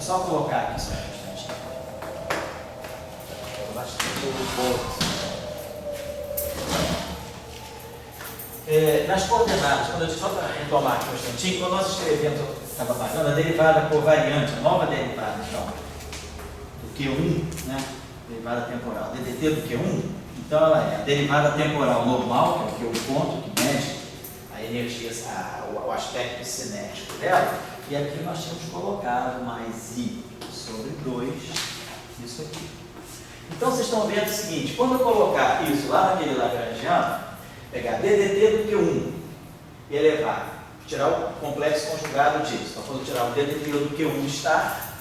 só colocar aqui só um instantinho. Nas coordenadas, quando eu só para retomar aqui um instantinho, quando nós escrevemos, estava pagando a derivada covariante, a nova derivada, então, do Q1, né? Derivada temporal, DDT do Q1, então ela é a derivada temporal normal, que é o Q ponto, que mede a energia, o aspecto cinético dela, e aqui nós tínhamos colocado mais I sobre 2, isso aqui. Então vocês estão vendo o seguinte, quando eu colocar isso lá naquele Lagrangiano, pegar DDT do Q1 e elevar, tirar o complexo conjugado disso, então quando eu tirar o DDT do Q1 estar,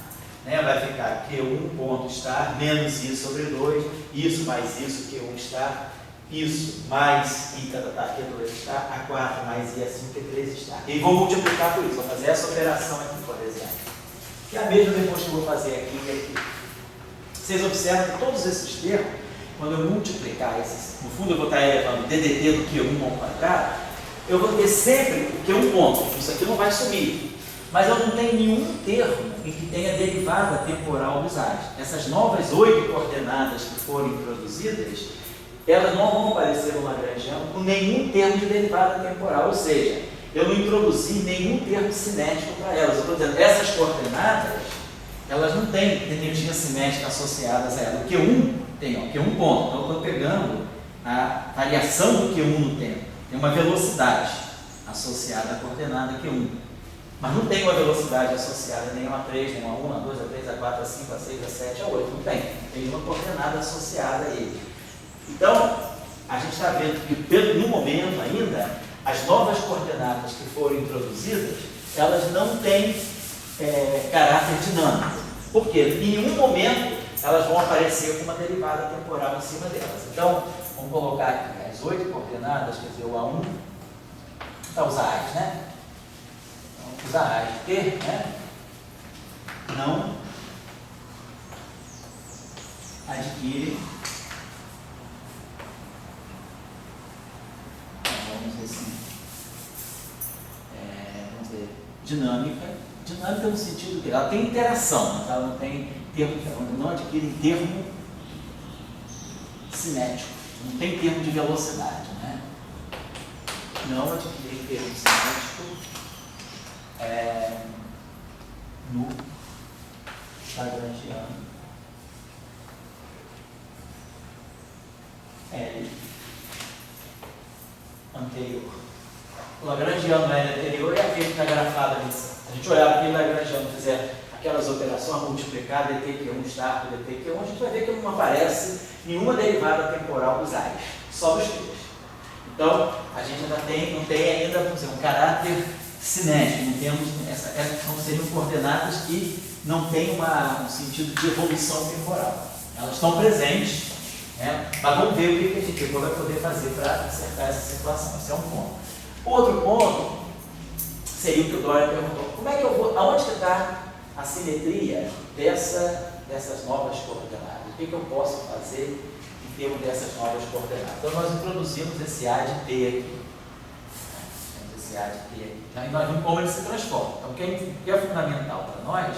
né, vai ficar Q1 ponto estar menos I sobre 2, isso mais isso, Q1 estar, isso mais I Q2 estar, A4 mais I assim, Q3 estar. E vou multiplicar por isso, vou fazer essa operação aqui, por exemplo. Que é a mesma depois que eu vou fazer aqui e aqui. Vocês observam que todos esses termos, quando eu multiplicar esses, no fundo eu vou estar elevando DDT do Q1 ao quadrado, eu vou ter sempre o Q1 ponto, isso aqui não vai subir. Mas eu não tenho nenhum termo em que tenha derivada temporal dos A's. Essas novas 8 coordenadas que foram introduzidas, elas não vão aparecer no Lagrangiano com nenhum termo de derivada temporal, ou seja, eu não introduzi nenhum termo cinético para elas. Eu estou dizendo, essas coordenadas, elas não têm energia cinética associadas a elas. O Q1 tem, ó, Q1 ponto. Então eu estou pegando a variação do Q1 no tempo. Tem uma velocidade associada à coordenada Q1. Mas não tem uma velocidade associada nem a 3, nem a 1, a 2, a 3, a 4, a 5, a 6, a 7, a 8. Não tem. Tem uma coordenada associada a ele. Então, a gente está vendo que, no momento ainda, as novas coordenadas que foram introduzidas, elas não têm caráter dinâmico. Por quê? Em nenhum momento elas vão aparecer com uma derivada temporal em cima delas. Então, vamos colocar aqui as 8 coordenadas, quer dizer, o A1, então os A's, né? Então, os A's de T, né? Não adquirem, vamos dizer assim, vamos dizer, dinâmica. Dinâmica no sentido que ela tem interação, mas ela não tem termo, não adquire termo cinético, não tem termo de velocidade, né? Não adquire termo cinético no Lagrangiano L anterior. O Lagrangiano L anterior é aquele que está grafado ali. A gente olhar aqui no Lagrangiano, fizer aquelas operações, multiplicar DT-Q1 estar por DT-Q1, a gente vai ver que não aparece nenhuma derivada temporal dos A's, só dos T's. Então, a gente ainda não tem ainda, vamos dizer, um caráter cinético, não temos, seriam coordenadas que não têm um sentido de evolução temporal. Elas estão presentes, né? Mas vamos ver o que a gente vai poder fazer para acertar essa situação. Esse é um ponto. Outro ponto seria o que o Dória perguntou. Como é que eu vou, aonde está a simetria dessas novas coordenadas? O que eu posso fazer em termos dessas novas coordenadas? Então, nós introduzimos esse A de T aqui. Esse A de T aqui. Então, e nós vimos como ele se transforma. Então, o que é fundamental para nós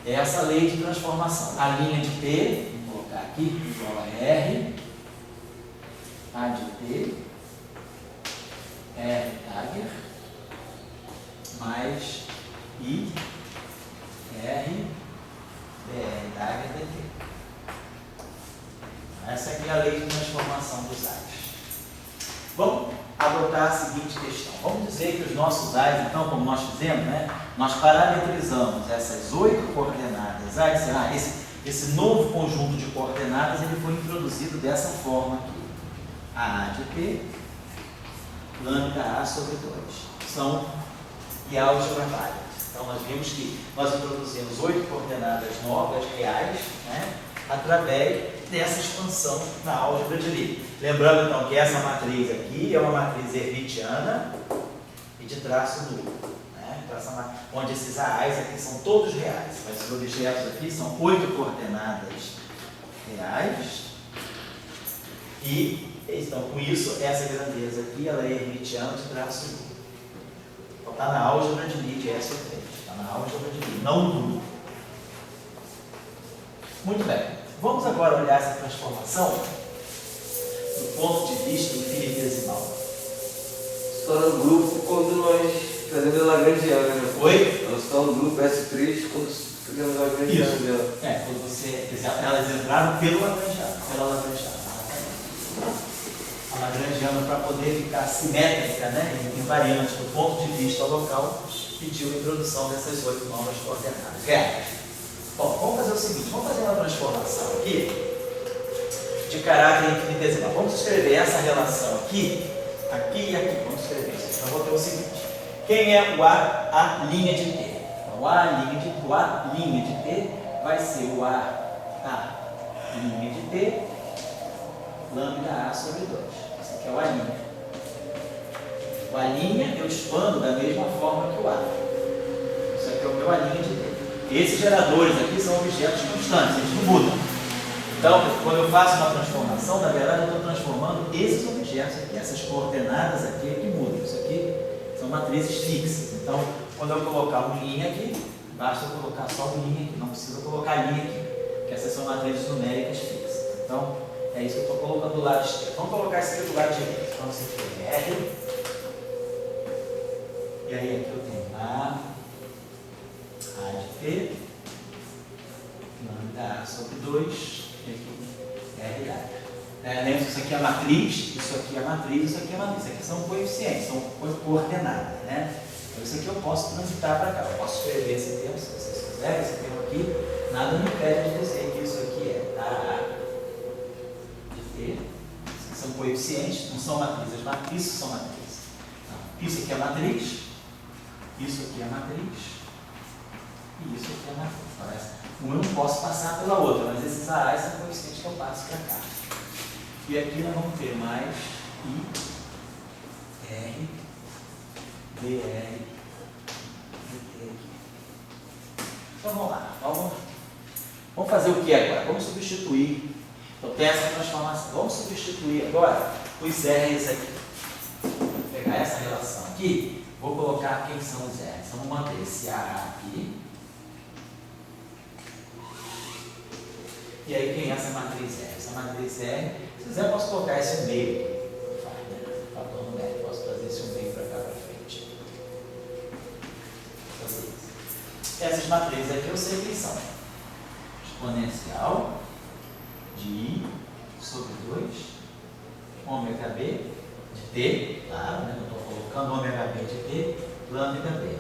é essa lei de transformação. A linha de T, vou colocar aqui, igual a R, A de T, R Dagger, mais I, R, DR Dagger, DT. Essa aqui é a lei de transformação dos A's. Vamos adotar a seguinte questão. Vamos dizer que os nossos A's, então, como nós fizemos, né, nós parametrizamos essas 8 coordenadas A's. Esse novo conjunto de coordenadas ele foi introduzido dessa forma aqui. A de T, lambda A sobre 2. E a álgebra válida. Então, nós vimos que nós introduzimos 8 coordenadas novas, reais, né, através dessa expansão na álgebra de Lie. Lembrando, então, que essa matriz aqui é uma matriz hermitiana e de traço nulo. Né? Então, onde esses A's aqui são todos reais. Mas os objetos aqui são 8 coordenadas reais. E, então, com isso, essa grandeza aqui ela é hermitiana de traço nulo. Está na álgebra de Lie de S ou 3. Está na álgebra de Lie, não nulo. Muito bem. Vamos agora olhar essa transformação do ponto de vista infinitesimal. Está no grupo quando nós fazemos a Lagrangiana, né? Oi? Elas estão no grupo S3 quando fazemos a Lagrangiana dela. Quando você, elas entraram pelo Lagrangiano, pela Lagrangiana. A Lagrangiana, para poder ficar simétrica, né, invariante do ponto de vista local, pediu a introdução dessas 8 novas coordenadas. Bom, vamos fazer o seguinte, vamos fazer uma transformação aqui de caráter infinitesimal. Vamos escrever essa relação aqui e aqui. Vamos escrever isso. Então, vou ter o seguinte. Quem é o A linha de T? Então, o A linha de T vai ser o A linha de T, lambda A sobre 2. Esse aqui é o A linha. O A linha eu expando da mesma forma que o A. Isso aqui é o meu A linha de T. Esses geradores aqui são objetos constantes, eles não mudam. Então, quando eu faço uma transformação, na verdade eu estou transformando esses objetos aqui, essas coordenadas aqui que mudam. Isso aqui são matrizes fixas. Então, quando eu colocar um linha aqui, basta eu colocar só um linha aqui, não precisa colocar linha aqui, porque essas são matrizes numéricas fixas. Então, é isso que eu estou colocando do lado esquerdo. Vamos colocar isso aqui do lado direito. Então, isso aqui é R. E aí aqui eu tenho A de T, lambda A sobre 2, e aqui R dado. Lembra que isso aqui é matriz, isso aqui é matriz, isso aqui é matriz. Isso aqui são coeficientes, são coordenadas, né? Então isso aqui eu posso transitar para cá. Eu posso escrever esse termo, se vocês quiserem, esse termo aqui, nada me impede de dizer que isso aqui é A de T. Isso aqui são coeficientes, não são matrizes, isso são matrizes. Então, isso aqui é matriz, isso aqui é matriz. E isso aqui é matriz. Um eu não posso passar pela outra, mas esses AAs são coeficientes que eu passo para cá. E aqui nós vamos ter mais I, R, DR, DT aqui. Então vamos lá. Vamos fazer o que agora? Vamos substituir. Então tem essa transformação. Vamos substituir agora os R's aqui. Vou pegar essa relação aqui, vou colocar quem são os R's. Então vamos manter esse AA aqui. E aí quem é essa matriz R? Essa matriz R, se quiser eu posso colocar esse meio aqui. Fator numérico, posso trazer esse meio para cá para frente. Vou fazer isso. Essas matrizes aqui eu sei quem são. Exponencial de I sobre 2, ômega B de T, claro, né? Eu estou colocando ômega B de T, lambda B.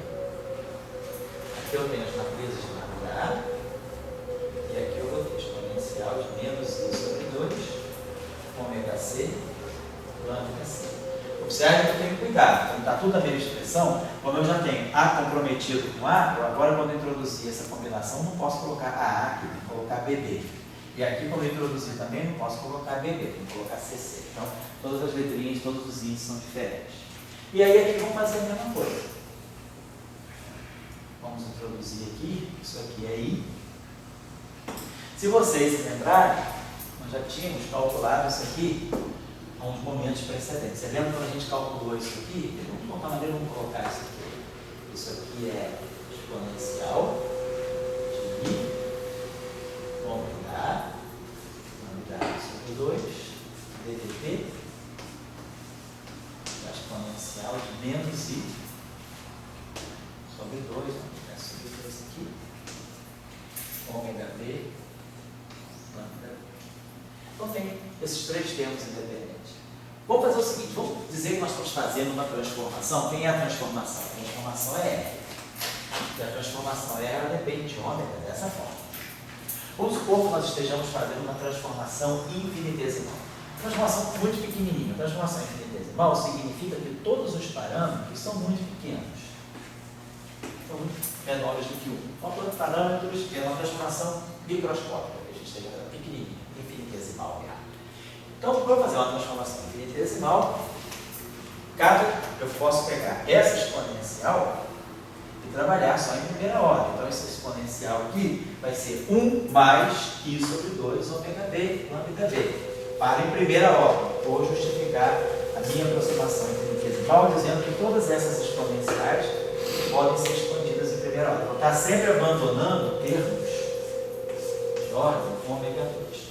Aqui eu tenho as matrizes de lambda A. E aqui eu vou ter exponencial de menos I sobre 2, ômega C, lambda C. Observe que eu tenho que cuidar, quando está tudo a mesma expressão, como eu já tenho A comprometido com A, eu agora quando eu introduzir essa combinação não posso colocar AA aqui, tenho que colocar BB. E aqui quando eu introduzir também não posso colocar BB, tenho que colocar CC. Então todas as letrinhas, todos os índices são diferentes. E aí aqui vamos fazer a mesma coisa. Vamos introduzir aqui, isso aqui é I. Se vocês se lembrarem, nós já tínhamos calculado isso aqui há uns momentos precedentes. Você lembra quando a gente calculou isso aqui? De qualquer maneira, vamos colocar isso aqui. Isso aqui é exponencial de I, lambda A sobre 2, ddt, exponencial de menos I sobre 2, vamos pegar sobre 2 aqui, ômega B, lambda. Então tem esses três termos independentes. Vamos fazer o seguinte, vamos dizer que nós estamos fazendo uma transformação. Quem é a transformação? A transformação é R. E a transformação R ela depende de ômega dessa forma. Vamos supor que nós estejamos fazendo uma transformação infinitesimal. Transformação muito pequenininha. Transformação infinitesimal significa que todos os parâmetros são muito pequenos. São muito menores do que 1. Então, parâmetros é uma transformação microscópica, que a gente esteja fazendo pequenininha, infinitesimal. Então, para fazer uma transformação infinitesimal, eu posso pegar essa exponencial e trabalhar só em primeira ordem. Então, esse exponencial aqui vai ser 1 mais I sobre 2 ômega B, lambda B. Para em primeira ordem. Vou justificar a minha aproximação infinitesimal dizendo que todas essas exponenciais podem ser expandidas em primeira ordem. Vou estar sempre abandonando termos de ordem ômega 2.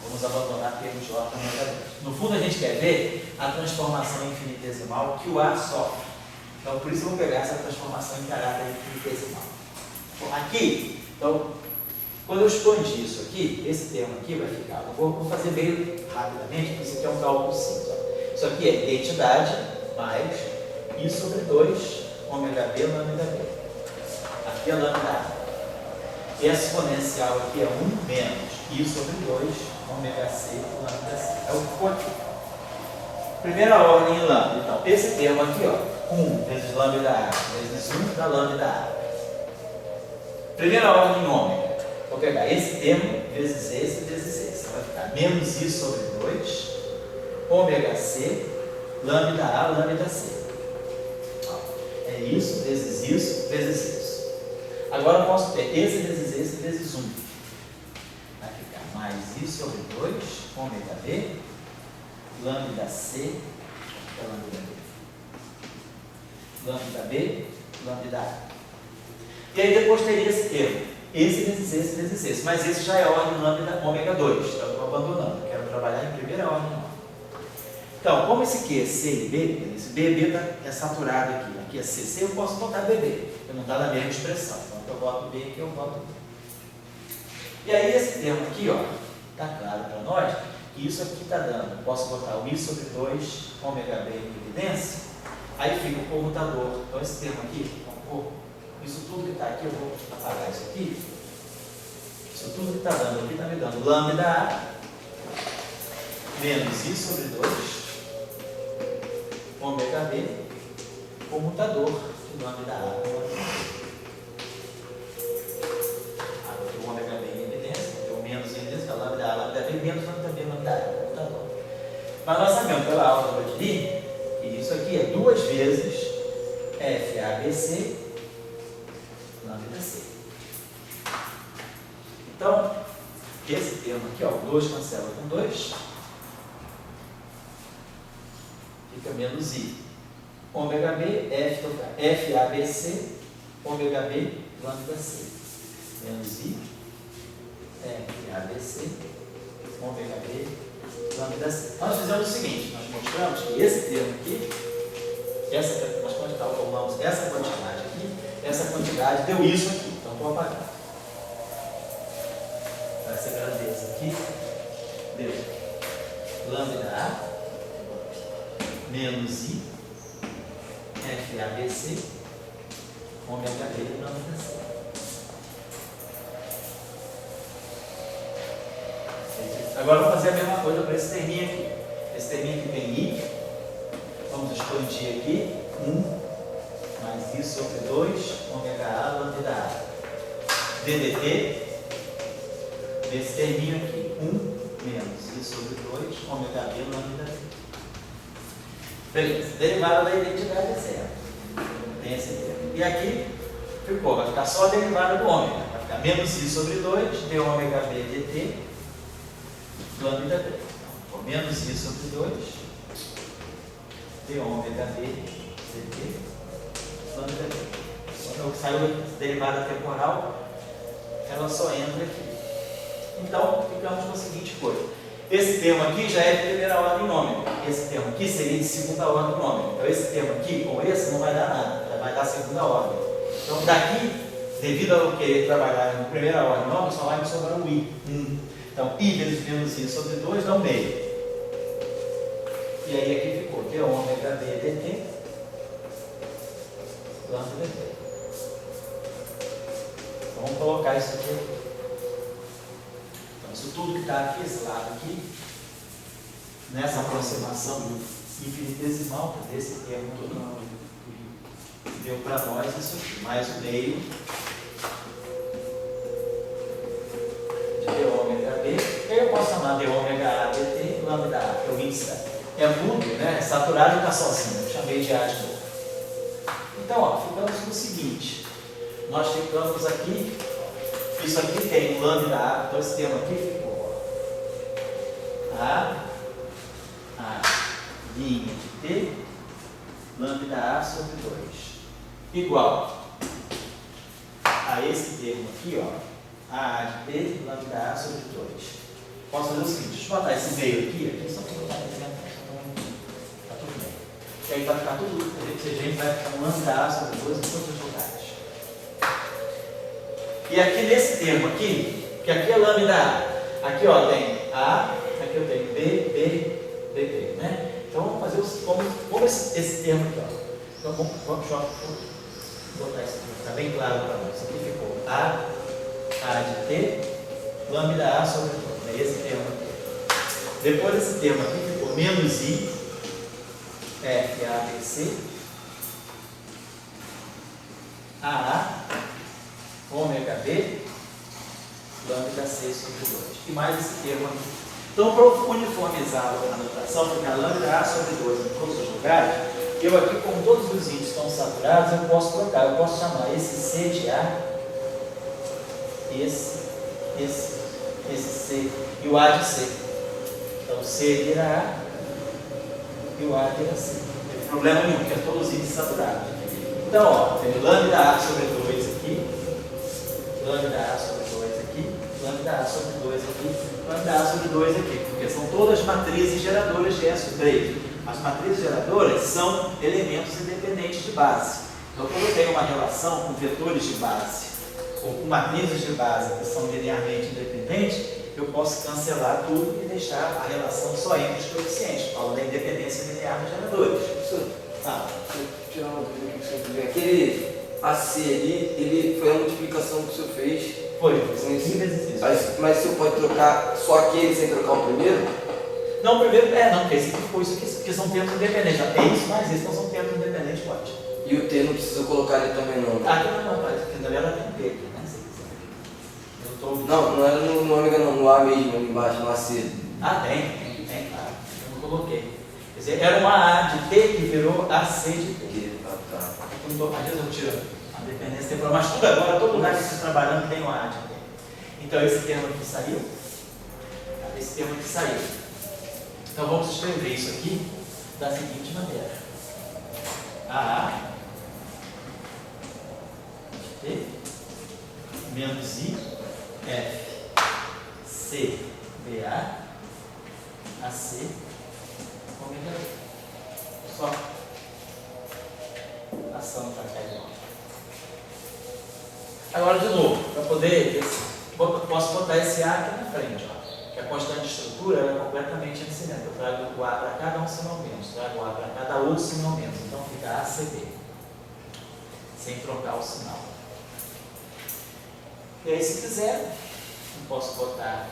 Vamos abandonar termos de ordem ômega 2. No fundo, a gente quer ver a transformação infinitesimal que o A sofre. Então, por isso eu vou pegar essa transformação em caráter infinitesimal. Bom, aqui, então, quando eu expandir isso aqui, esse termo aqui vai ficar. Eu vou fazer meio rapidamente, porque isso aqui é um cálculo simples. Ó. Isso aqui é identidade mais I sobre 2 ômega B lambda B. Aqui é lambda A. E essa exponencial aqui é 1 menos I sobre 2 ômega C lambda C. É o que ficou aqui. Primeira ordem em lambda. Então, esse termo aqui, ó, 1 vezes lambda A vezes 1 da lambda A. Primeira ordem em ômega. Vou pegar esse termo vezes esse vezes esse. Vai ficar menos I sobre 2 ômega C lambda A lambda C. É isso vezes isso vezes isso. Agora eu posso ter esse vezes 1. Vai ficar mais I sobre 2 ômega B lambda C lambda B lambda A. E aí depois teria esse termo, esse vezes esse. Mas esse já é ordem lambda ômega 2. Então eu estou abandonando, quero trabalhar em primeira ordem. Então, como esse aqui é C e B, esse BB é saturado aqui, aqui é CC, eu posso botar BB, porque não está na mesma expressão. Então eu boto B aqui, eu boto B. E aí esse termo aqui, ó, está claro para nós que isso aqui está dando. Eu posso botar o I sobre 2 ômega B em evidência, aí fica o comutador. Então esse termo aqui, isso tudo que está aqui, eu vou apagar isso aqui. Isso tudo que está dando aqui está me dando lambda A menos I sobre 2 ômega B, comutador de lambda A com lambda B. Aqui o ômega B em evidência, o menos em evidência, a lambda A, lambda B, menos lambda B, lambda A, comutador. Mas nós sabemos pela aula da Rodri que isso aqui é 2 vezes FABC lambda C. Então, esse termo aqui, ó, 2 cancela com 2. Fica menos I. Ômega B, FABC, ômega B, lambda C. Menos I, FABC, ômega B, lambda C. Nós fizemos o seguinte, nós mostramos que esse termo aqui, nós calculamos essa quantidade aqui, essa quantidade deu isso aqui. Então, vou apagar. Essa grandeza aqui deu lambda A menos I, FABC, ômega B, lambda C. Agora vou fazer a mesma coisa para esse terminho aqui. Esse terminho aqui tem I, vamos expandir aqui, 1 mais I sobre 2, ômega A, lambda A. DDT, desse terminho aqui, 1 menos I sobre 2, ômega B, lambda B. Beleza, derivada da identidade é zero. Tem esse termo. E aqui ficou, vai ficar só a derivada do ômega. Vai ficar menos I sobre 2, d ômega B dt, lambda B. Então, menos I sobre 2, d ômega B dt, lambda B. Quando saiu a derivada temporal, ela só entra aqui. Então, ficamos com a seguinte coisa. Esse termo aqui já é de primeira ordem ômega. Esse termo aqui seria de segunda ordem ômega. Então, esse termo aqui com esse não vai dar nada, já vai dar segunda ordem. Então, daqui, devido a eu querer trabalhar em primeira ordem ômega, só vai me sobrar um I. Então, I vezes menos I sobre 2 dá um meio. E aí aqui ficou d ômega B dt, lambda dt. Então, vamos colocar isso aqui. Isso tudo que está aqui, esse lado aqui, nessa aproximação infinitesimal desse termo aqui, deu para nós isso aqui, mais o meio de d ômega B, que aí eu posso chamar d ômega A dt, lambda A, que é o índice, é mudo, né? Saturado e está sozinho, eu chamei de A de novo. Então, ó, ficamos no seguinte, nós ficamos aqui. Isso aqui tem lambda A, então esse termo aqui ficou A linha de T, lambda A sobre 2, igual a esse termo aqui, ó, A de T, lambda A sobre 2. Posso fazer o seguinte, deixa eu botar esse meio aqui só para botar aqui dentro. Tá tudo bem. E aí vai ficar tudo, a gente vai ficar um lambda A sobre 2 em todos os lugares. E aqui nesse termo aqui, que aqui é lambda A, aqui ó, tem A, aqui eu tenho B, B, B, B, né? Então vamos fazer como esse termo aqui, ó. Então vamos botar isso aqui, está bem claro para nós. Isso aqui ficou A de T, lambda A sobre 2, é esse termo aqui. Depois desse termo aqui ficou menos I, F, A, B, C, AA, ômega B, lambda C sobre 2. E mais esse termo aqui. Então, para uniformizar a anotação, ficar lambda A sobre 2 em todos os lugares, eu aqui, como todos os índices estão saturados, eu posso trocar, eu posso chamar esse C de A, esse C e o A de C. Então, C vira A e o A vira C. Não tem problema nenhum, porque é todos os índices saturados. Então, ó, tem lambda A sobre 2 aqui, lambda A sobre 2 aqui, lambda A sobre 2 aqui, lambda A sobre 2 aqui, porque são todas matrizes geradoras de S3. As matrizes geradoras são elementos independentes de base. Então, quando eu tenho uma relação com vetores de base ou com matrizes de base que são linearmente independentes, eu posso cancelar tudo e deixar a relação só entre os coeficientes. Falo da independência linear dos geradores. Tá. Deixa eu tirar uma dúvida aqui para você ver. Aquele AC ali, ele foi a multiplicação que o senhor fez. Foi, são 15 vezes isso. Mas o senhor pode trocar só aquele sem trocar o primeiro? Não, o primeiro, não, porque esse aqui ficou isso aqui, porque são termos independentes. Já tem isso, mas esses não são termos independentes, pode. E o T não precisa colocar ali também não? Aqui não, porque na verdade tem T aqui, né? Não era no ômega não, no A mesmo, ali embaixo, no AC. Ah, tem, claro. Eu não coloquei. Quer dizer, era uma A de T que virou AC de T. Tá. Às vezes eu tiro a dependência temporal, mas tudo agora, todo lugar que você está trabalhando tem uma A de T. Então esse termo aqui saiu. Esse termo aqui saiu. Então vamos escrever isso aqui da seguinte maneira. AA T menos I F C BA AC ômega só ação para cá de novo. Agora de novo, para poder posso botar esse A aqui na frente, ó. Que a constante de estrutura é completamente incidente. Eu trago o A para cada um sinal menos, trago o A para cada outro sinal menos. Então fica ACB, sem trocar o sinal. E aí, se quiser, eu posso botar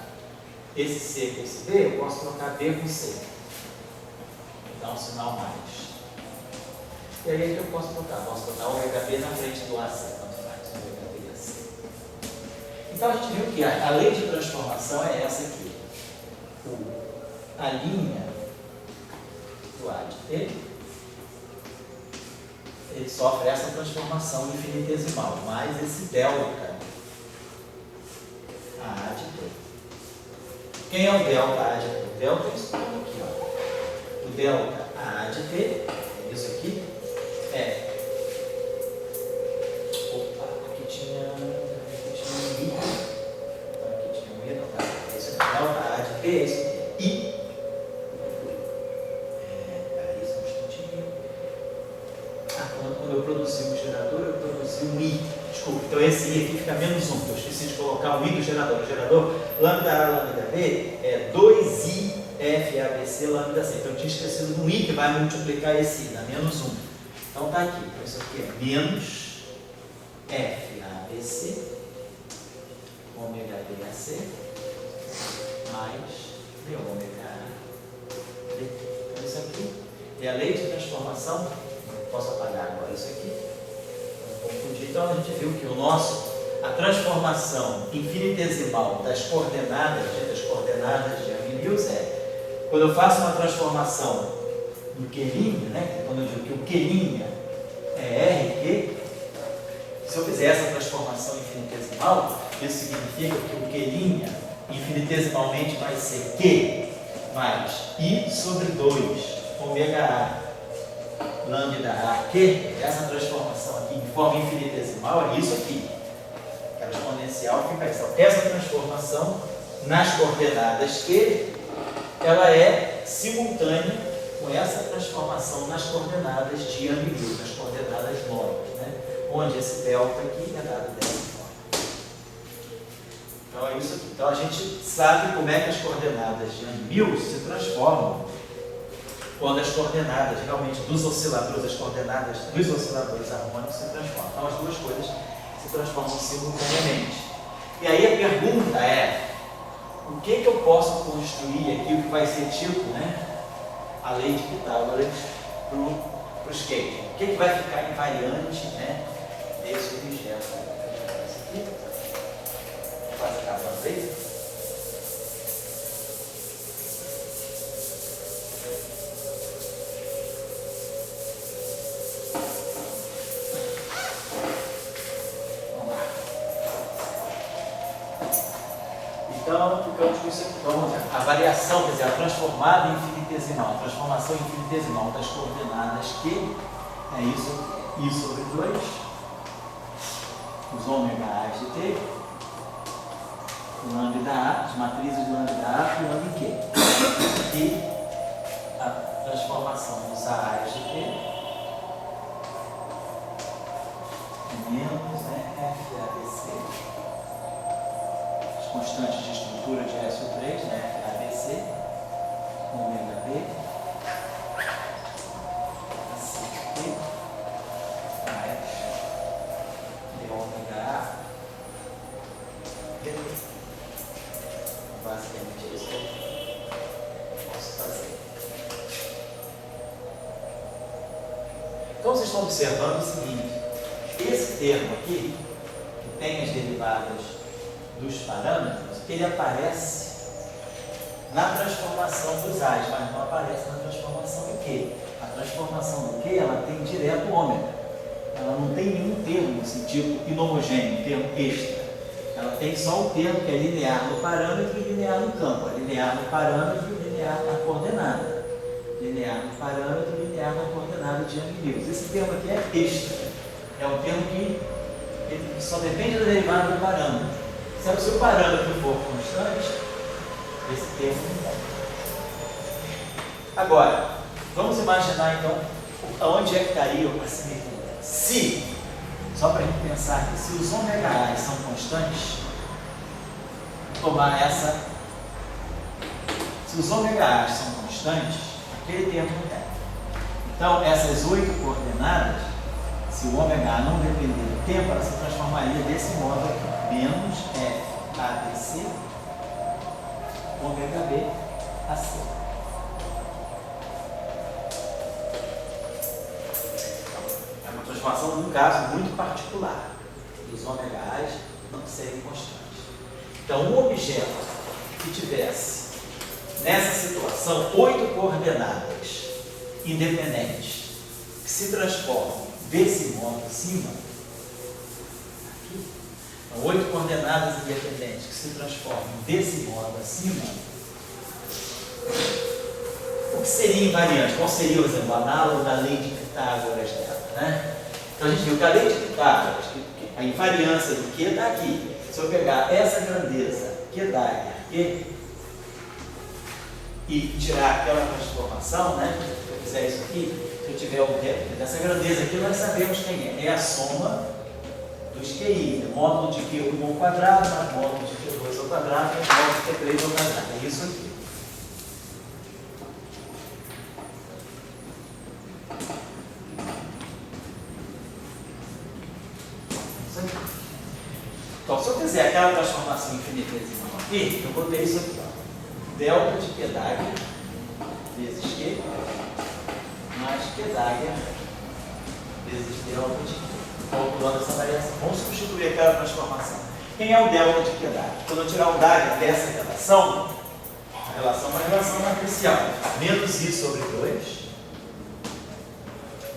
esse C com esse B, eu posso trocar B com C. Vou dar um sinal mais. E aí que eu posso botar? Posso botar ômega B na frente do AC, tanto faz, ômega B e AC. Então a gente viu que a lei de transformação é essa aqui. A linha do A de T, ele sofre essa transformação infinitesimal, mais esse delta A de T. Quem é o delta A de T? O delta é isso aqui, ó. O delta A de T, isso aqui, é. Opa, aqui tinha um I. Aqui tinha um I, não tá? Esse é o delta A de T, é isso aqui. I. Peraí, só um instantinho. Quando eu produzi um gerador, eu produzi um I. Desculpa, então esse I aqui fica menos 1. Eu esqueci de colocar o I do gerador. O gerador lambda A, lambda B é 2I F ABC lambda C. Então eu tinha esquecido do I que vai multiplicar esse I, dá menos 1. Então tá aqui. Então isso aqui é menos F ABC ômega B A C mais de ômega D. Então isso aqui é a lei de transformação. Posso apagar agora isso aqui. Então a gente viu que a transformação infinitesimal das coordenadas, ditas coordenadas de Arrhenius é, quando eu faço uma transformação no Q', né, quando eu digo que o Q' é RQ, se eu fizer essa transformação infinitesimal, isso significa que o Q' infinitesimalmente vai ser Q mais I sobre 2 ômega A lambda A, Q, essa transformação aqui em forma infinitesimal é isso aqui, que é a correspondência exponencial fica isso. Essa transformação nas coordenadas Q, ela é simultânea com essa transformação nas coordenadas de ângulo, nas coordenadas novas, né? Onde esse delta aqui é dado dessa forma. Então é isso aqui. Então a gente sabe como é que as coordenadas de ângulo se transformam quando as coordenadas realmente dos osciladores, as coordenadas dos osciladores harmônicos se transformam. Então as duas coisas se transformam simultaneamente. E aí a pergunta é, o que eu posso construir aqui, o que vai ser tipo, né, a lei de Pitágoras para o skate? O que vai ficar invariante, né, desse objeto? Esse aqui. Faz a capa preta. Então, ficamos com isso aqui. Vamos ver. A variação, quer dizer, a transformada infinitesimal, a transformação infinitesimal das coordenadas Q é isso, I sobre 2, os ômega A de T, lambda A, as matrizes de lambda A e lambda Q. E a transformação dos AAs de T é menos, né, F ABC. Constantes de estrutura de SO3, né? ABC, ômega B, ACT, AF, de ômega A, DT. Basicamente é isso que eu posso fazer. Então vocês estão observando o seguinte, esse termo aqui, que tem as derivadas dos parâmetros, ele aparece na transformação dos A's, mas não aparece na transformação do Q. A transformação do Q, ela tem direto ômega. Ela não tem nenhum termo, assim, tipo inhomogêneo, um termo extra. Ela tem só um termo que é linear no parâmetro e linear no campo. É linear no parâmetro e linear na coordenada. Linear no parâmetro e linear na coordenada de Young-Mills. Esse termo aqui é extra. É um termo que ele só depende da derivada do parâmetro. Se o parâmetro for constante, esse termo não dá. Agora, vamos imaginar então aonde é que estaria a simetria. Se, só para a gente pensar aqui, se os ômega A são constantes, tomar essa. Se os ômega A são constantes, aquele termo não tem. Então, essas 8 coordenadas, se o ômega A não depender do tempo, ela se transformaria desse modo aqui. Menos F ABC, ômega B, AC. É uma transformação, num caso muito particular, dos ômega A's não serem constantes. Então, um objeto que tivesse, nessa situação, 8 coordenadas independentes, que se transformam desse modo acima, 8 coordenadas independentes que se transformam desse modo acima, o que seria invariante? Qual seria o exemplo análogo da lei de Pitágoras dela, né? Então a gente viu que a lei de Pitágoras, a invariância do Q está aqui. Se eu pegar essa grandeza Q dagger Q e tirar aquela transformação, né? Se eu fizer isso aqui, se eu tiver o objeto dessa grandeza aqui, nós sabemos quem é. É a soma dos QI, módulo de Q1 ao quadrado, mais módulo de Q2 ao quadrado, mais módulo de Q3 ao quadrado. É isso aqui. Então, se eu fizer aquela transformação infinitesimal aqui, eu botei isso aqui, ó. Delta de Q dagger vezes Q mais Q dagger vezes delta de Q. Calculando essa variação. Vamos substituir aquela transformação. Quem é o delta de Q dagger? Quando eu tirar o dagger dessa relação, a relação é uma relação matricial. Menos I sobre 2.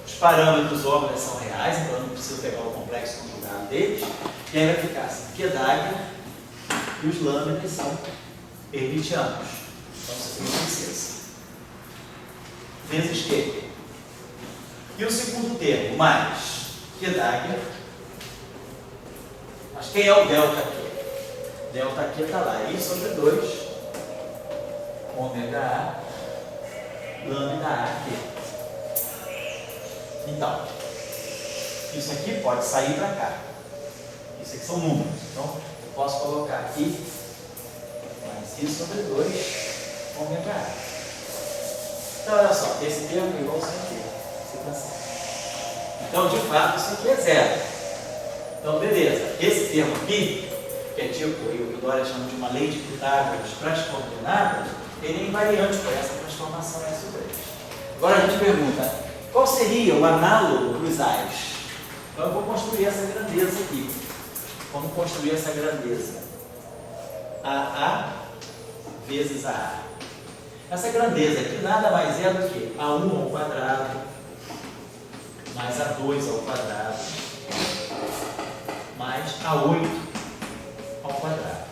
Os parâmetros ômega são reais, então eu não preciso pegar o complexo conjugado deles. E aí vai ficar assim, Q dagger e os lambdas são hermitianos. Então isso não precisa. Vezes Q. E o segundo termo, mais Q dagger. Mas quem é o delta aqui? delta aqui está lá, I sobre 2, ômega A, lambda A aqui. Então, isso aqui pode sair para cá. Isso aqui são números. Então, eu posso colocar aqui mais I sobre 2, ômega A. Então, olha só, esse termo é igual a aqui. Então, de fato, isso aqui é zero. Então, beleza. Esse termo aqui, que é tipo, o que o Dória chama de uma lei de Pitágoras para as coordenadas, ele é invariante por essa transformação S sobre 3. Agora a gente pergunta, qual seria o análogo dos A's? Então, eu vou construir essa grandeza aqui. Vamos construir essa grandeza. AA vezes AA. Essa grandeza aqui nada mais é do que A1 ao quadrado mais A2 ao quadrado mais A8 ao quadrado.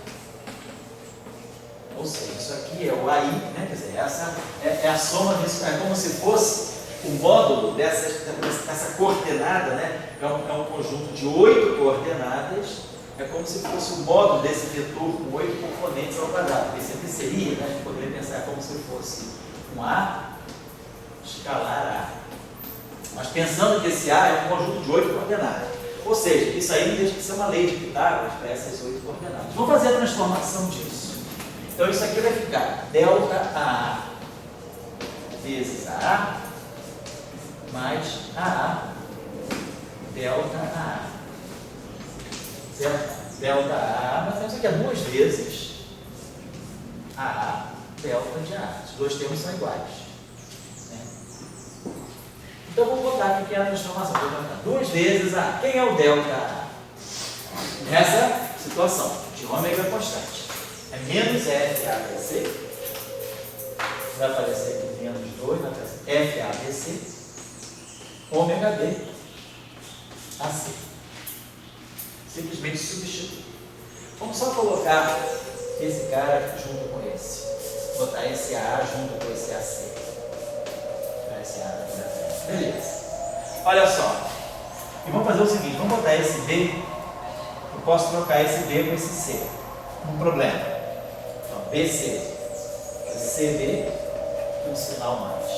Ou seja, isso aqui é o AI, né? Quer dizer, essa é a soma disso, é como se fosse o módulo dessa coordenada, né? É um conjunto de 8 coordenadas. É como se fosse o módulo desse vetor com 8 componentes ao quadrado. Porque sempre seria, né? A gente poderia pensar como se fosse um A escalar A. Mas pensando que esse A é um conjunto de 8 coordenadas. Ou seja, isso aí deixa de ser uma lei de Pitágoras para essas 8 coordenadas. Vamos fazer a transformação disso. Então isso aqui vai ficar delta AA vezes AA mais AA delta AA. Certo? Delta A, mas isso aqui é 2 vezes AA delta de A. Os dois termos são iguais. Né? Então vamos botar aqui que é a transformação. Vou botar 2 vezes A. Quem é o delta A? Nessa situação de ômega constante. É menos FABC. Vai aparecer aqui menos 2, vai aparecer FABC. Ômega D AC. Simplesmente substituir. Vamos só colocar esse cara junto com esse. Botar esse A junto com esse AC. Botar esse A aqui na frente. Beleza. Olha só. E vamos fazer o seguinte: vamos botar esse B. Eu posso trocar esse B com esse C. Um problema. Então, BC. CB com sinal mais.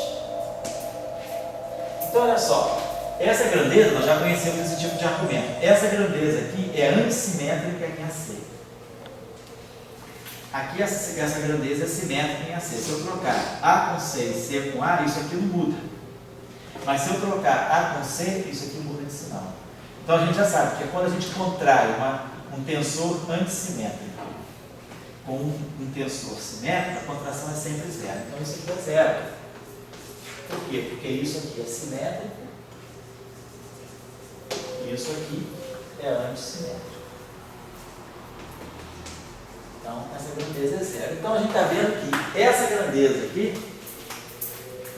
Então, olha só. Essa grandeza, nós já conhecemos esse tipo de argumento. Essa grandeza aqui é antissimétrica em AC. Aqui essa grandeza é simétrica em AC. Se eu trocar A com C e C com A, isso aqui não muda. Mas se eu trocar A com C, isso aqui muda de sinal. Então a gente já sabe que é quando a gente contrai um tensor antissimétrico com um tensor simétrico, a contração é sempre zero. Então isso aqui é zero. Por quê? Porque isso aqui é simétrico. Isso aqui é antissimétrico. Então, essa grandeza é zero. Então, a gente está vendo que essa grandeza aqui,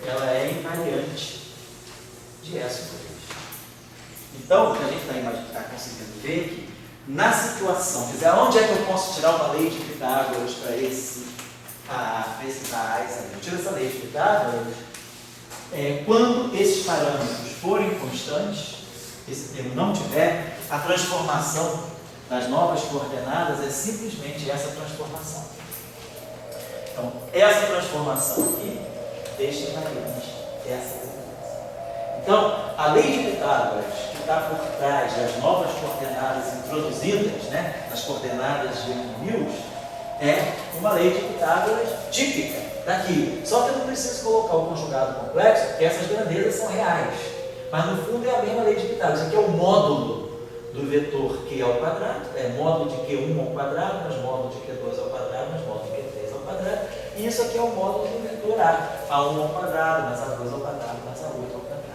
ela é invariante de S sobre 3. Então, o que a gente está conseguindo ver é que, na situação, quer dizer, onde é que eu posso tirar uma lei de Pitágoras para esse AA, para esse AAs? Eu tiro essa lei de Pitágoras quando esses parâmetros forem constantes, esse termo não tiver, a transformação das novas coordenadas é simplesmente essa transformação. Então, essa transformação aqui deixa invariante essa grandeza. Então, a lei de Pitágoras, que está por trás das novas coordenadas introduzidas, né, as coordenadas de Euclides, é uma lei de Pitágoras típica daqui. Só que eu não preciso colocar o conjugado complexo, porque essas grandezas são reais. Mas no fundo é a mesma lei de Pitágoras. Isso aqui é o módulo do vetor Q ao quadrado, é módulo de Q1 ao quadrado, mais módulo de Q2 ao quadrado, mais módulo de Q3 ao quadrado. E isso aqui é o módulo do vetor A, A1 ao quadrado, mais A2 ao quadrado, mais A8 ao quadrado.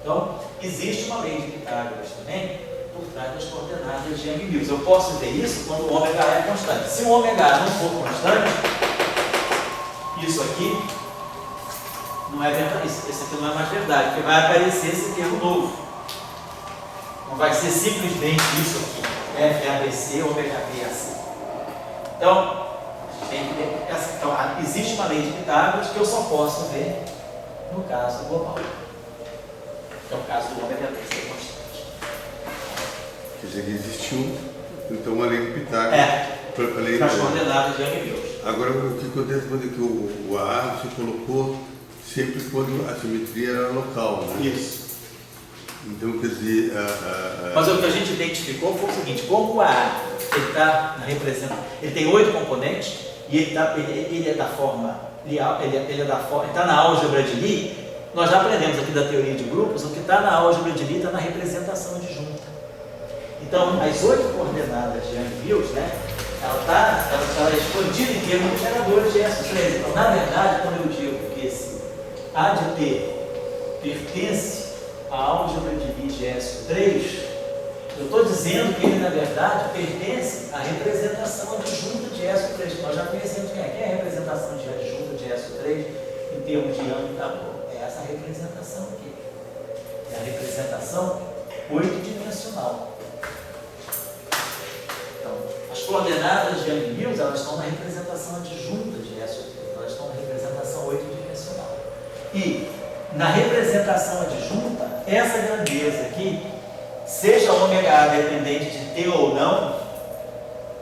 Então, existe uma lei de Pitágoras também por trás das coordenadas de Young-Mills. Eu posso ver isso quando o ômega é constante. Se o ômega não for constante, isso aqui não é verdade, esse aqui não é mais verdade, porque vai aparecer esse termo novo. Não vai ser simplesmente isso aqui, FABC, ômega B, AC. Então, existe uma lei de Pitágoras que eu só posso ver no caso global. Que é o caso do ômega B ser constante. Quer dizer que existiu, então, uma lei de Pitágoras. para as coordenadas de Young-Mills. Agora, o que acontece quando é que o AA você colocou sempre quando a simetria era local, né? Isso. Então, quer dizer... Mas o que a gente identificou foi o seguinte, como o AA ele tem 8 componentes e ele é da forma Lial, ele está na álgebra de Lie. Nós já aprendemos aqui da teoria de grupos, o que está na álgebra de Lie está na representação adjunta. Então, as 8 coordenadas de Young-Mills, né, ela é expandida em termos de geradores de S3. Então, na verdade, quando eu digo que esse A de T pertence à álgebra de Lie de S3, eu estou dizendo que ele, na verdade, pertence à representação adjunta de S3. Nós já conhecemos quem é a representação de adjunta de S3 em termos de Young e Tabor. É essa representação aqui. É a representação 8-dimensional. Então, as coordenadas de Young-Mills, elas estão na representação adjunta de S3. Elas estão na representação 8-dimensional. E, na representação adjunta, essa grandeza aqui, seja ômega dependente de T ou não,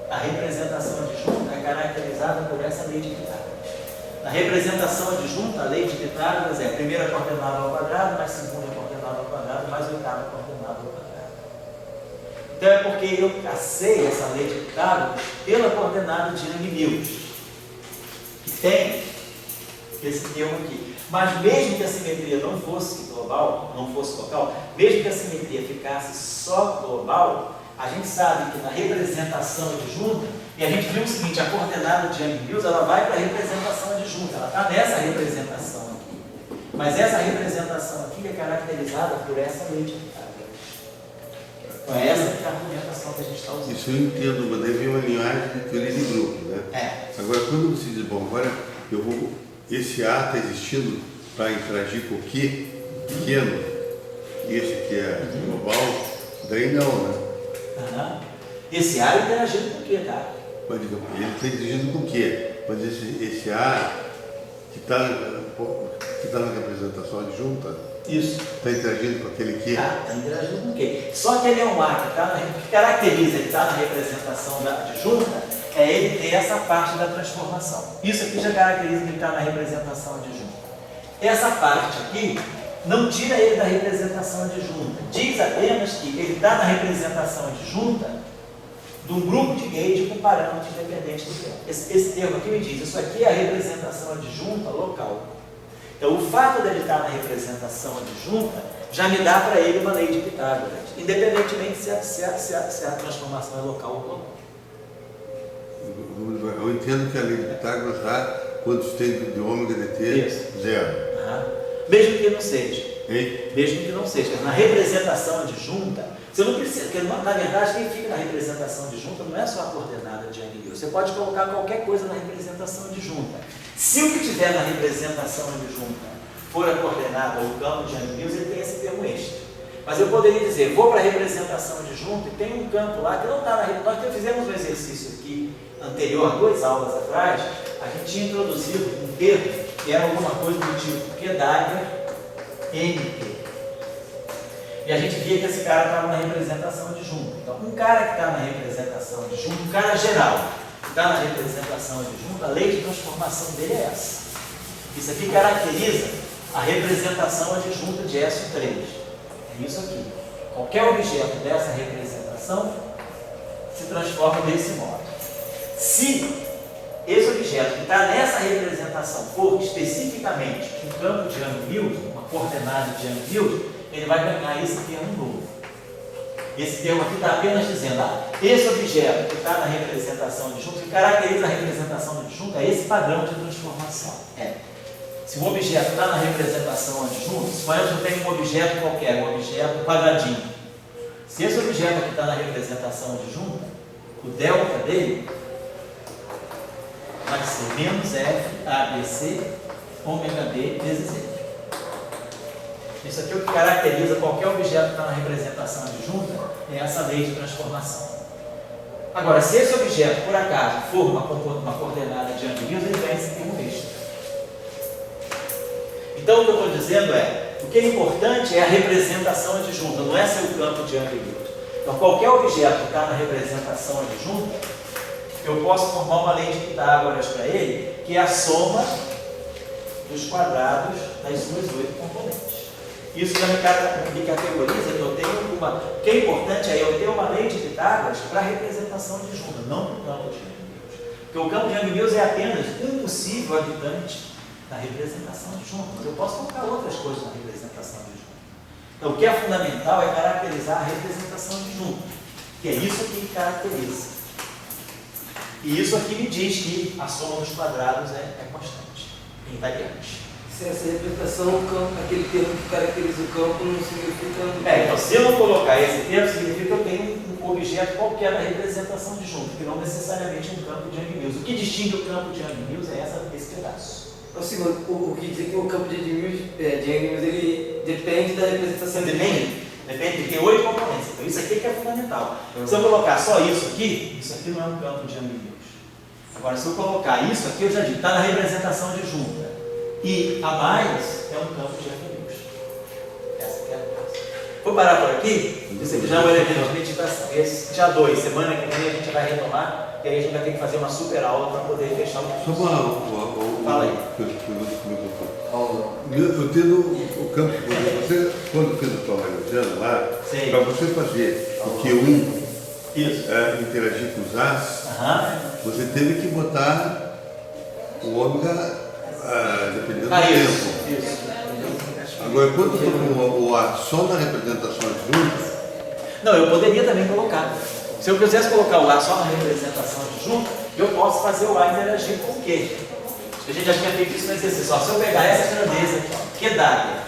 a representação adjunta é caracterizada por essa lei de Pitágoras. Na representação adjunta, a lei de Pitágoras é a primeira coordenada ao quadrado, mais segunda coordenada ao quadrado, mais oitava coordenada ao quadrado. Então é porque eu cacei essa lei de Pitágoras pela coordenada de Young-Mills, que tem esse termo aqui. Mas mesmo que a simetria não fosse global, não fosse local, mesmo que a simetria ficasse só global, a gente sabe que na representação adjunta, e a gente viu o seguinte, a coordenada de Young-Mills, ela vai para a representação adjunta, ela está nessa representação aqui. Mas essa representação aqui é caracterizada por essa lei de Pitágoras. Então é essa que é a argumentação que a gente está usando. Isso eu entendo, mas daí vem uma linhagem de teoria de grupo, né? É. Agora, quando você diz, bom, agora eu vou... Esse A está existindo para interagir com o Q pequeno, e esse aqui é global, daí não, né? Esse A interagindo com o Q, tá? Ele está interagindo com o Q, mas esse A que está na representação adjunta, isso, está interagindo com aquele Q. Está interagindo com o Q. Só que ele é um A que caracteriza, ele está na representação da adjunta, é ele ter essa parte da transformação. Isso aqui já caracteriza que ele está na representação adjunta. Essa parte aqui não tira ele da representação adjunta. Diz apenas que ele está na representação adjunta de um grupo de Gauge com parâmetros independentes do tempo. Esse termo aqui me diz, isso aqui é a representação adjunta local. Então, o fato dele estar na representação adjunta já me dá para ele uma lei de Pitágoras, independentemente se a transformação é local ou global. Eu entendo que a lei de Pitágoras dá quantos tem de ômega dt? Isso. Zero. Mesmo que não seja. Hein? Mesmo que não seja. Na representação adjunta, você não precisa, porque na verdade quem fica na representação adjunta não é só a coordenada de Young-Mills. Você pode colocar qualquer coisa na representação adjunta. Se o que tiver na representação adjunta for a coordenada ou o campo de Young-Mills, ele tem esse termo extra. Mas eu poderia dizer, vou para a representação adjunta e tem um campo lá que não está na representação. Nós fizemos um exercício aqui anterior, 2 aulas atrás, a gente tinha introduzido um termo que era alguma coisa do tipo Q Dagger NP. E a gente via que esse cara estava na representação adjunta. Então, um cara que está na representação adjunta, um cara geral, que está na representação adjunta, a lei de transformação dele é essa. Isso aqui caracteriza a representação adjunta de S3. É isso aqui. Qualquer objeto dessa representação se transforma desse modo. Se esse objeto que está nessa representação for especificamente um campo de Young-Mills, uma coordenada de Young-Mills, ele vai ganhar esse termo novo. Esse termo aqui está apenas dizendo, esse objeto que está na representação adjunta, que caracteriza a representação adjunta, é esse padrão de transformação. Se o objeto está na representação adjunta, suponhamos que eu tenho um objeto qualquer, um objeto quadradinho. Se esse objeto aqui está na representação adjunta, o delta dele vai ser menos F, ABC, ômega B vezes Z. Isso aqui é o que caracteriza qualquer objeto que está na representação adjunta, é essa lei de transformação. Agora, se esse objeto, por acaso, for uma coordenada de Young-Mills, ele ganha esse termo extra. Então, o que eu estou dizendo é, o que é importante é a representação adjunta, não é seu campo de Young-Mills. Então, qualquer objeto que está na representação adjunta, eu posso formar uma lei de Pitágoras para ele, que é a soma dos quadrados das suas 8 componentes. Isso já me categoriza que eu tenho uma... O que é importante é eu ter uma lei de Pitágoras para a representação de junta, não para o campo de Young-Mills. Porque o campo de Young-Mills é apenas um possível habitante da representação de junta, mas eu posso colocar outras coisas na representação de junta. Então, o que é fundamental é caracterizar a representação de junta, que é isso que caracteriza. E isso aqui me diz que a soma dos quadrados é constante, em variante. Se essa representação, o campo, aquele termo que caracteriza o campo, não significa... Então, se eu não colocar esse termo, significa que eu tenho um objeto qualquer da representação de junta, que não necessariamente é um campo de Young-Mills. O que distingue o campo de Young-Mills é esse pedaço. Assim, o que diz que o campo de Young-Mills, ele depende da representação de junta. Depende, tem 8 componentes. Então, isso aqui que é fundamental. Se eu colocar só isso aqui não é um campo de Young-Mills. Agora, se eu colocar isso aqui, eu já digo, está na representação de junta. E a mais é um campo de Young-Mills. Essa que é a coisa. Vou parar por aqui? Esse aqui já é um elemento de meditação. Esse já 2. Semana que vem a gente vai retomar, e aí a gente vai ter que fazer uma super aula para poder fechar o curso. Só uma Fala aí. pergunta comigo, doutor. Eu tendo o campo, você, quando fez o Torrajano lá, para você fazer o Q1 interagir com os As, você teve que botar o ômega dependendo do tempo. Isso. Agora, quando eu estou com o A só na representação junta, não, eu poderia também colocar. Se eu quisesse colocar o A só na representação de junta, eu posso fazer o A interagir com o Q. A gente já tinha feito isso no exercício. Se eu pegar essa grandeza aqui, Q dada,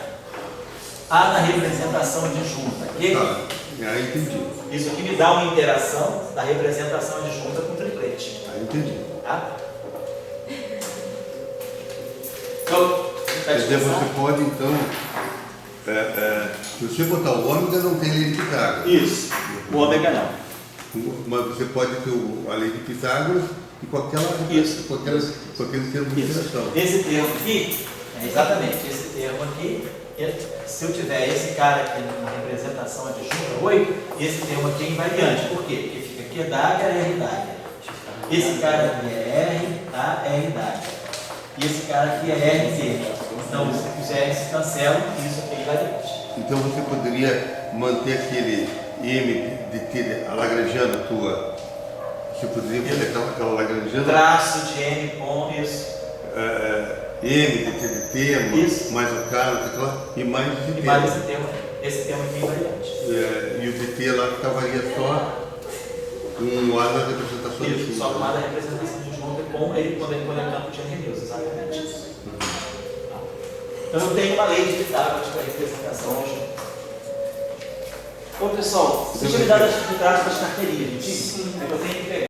A na representação de junta, Q, entendi. isso aqui me dá uma interação da representação de junta com triplete. Entendi. Tá? Então, Quer dizer, você pode então, se você botar o ômega, não tem lei de Pitágoras. Isso, o ômega não. Mas você pode ter a lei de Pitágoras e com aquele termo de interação. Esse termo aqui, exatamente, esse termo aqui, se eu tiver esse cara aqui na representação adjunta 8, esse termo aqui é invariante. Por quê? Porque fica Q dagger, R dagger. Esse cara aqui é R, tá? R dagger. E esse cara aqui é RT. Então, os R se cancelam e isso aqui é invariante. Então você poderia manter aquele M de T, a lagrangiana tua, você poderia fazer aquela lagrangiana? Traço de M com isso. M de T de T, isso. Mais o K, e mais esse termo. E mais esse termo aqui é invariante. E o DT lá varia só um A na representação de junta. Só uma da representação de junta com ele quando é campo de Young-Mills, exatamente. Então eu tenho uma lei de Pitágoras para representação de junta. Bom, pessoal, vocês tinham me dado as dificuldades das carteirinhas, gente? Sim. É que eu tenho que pegar.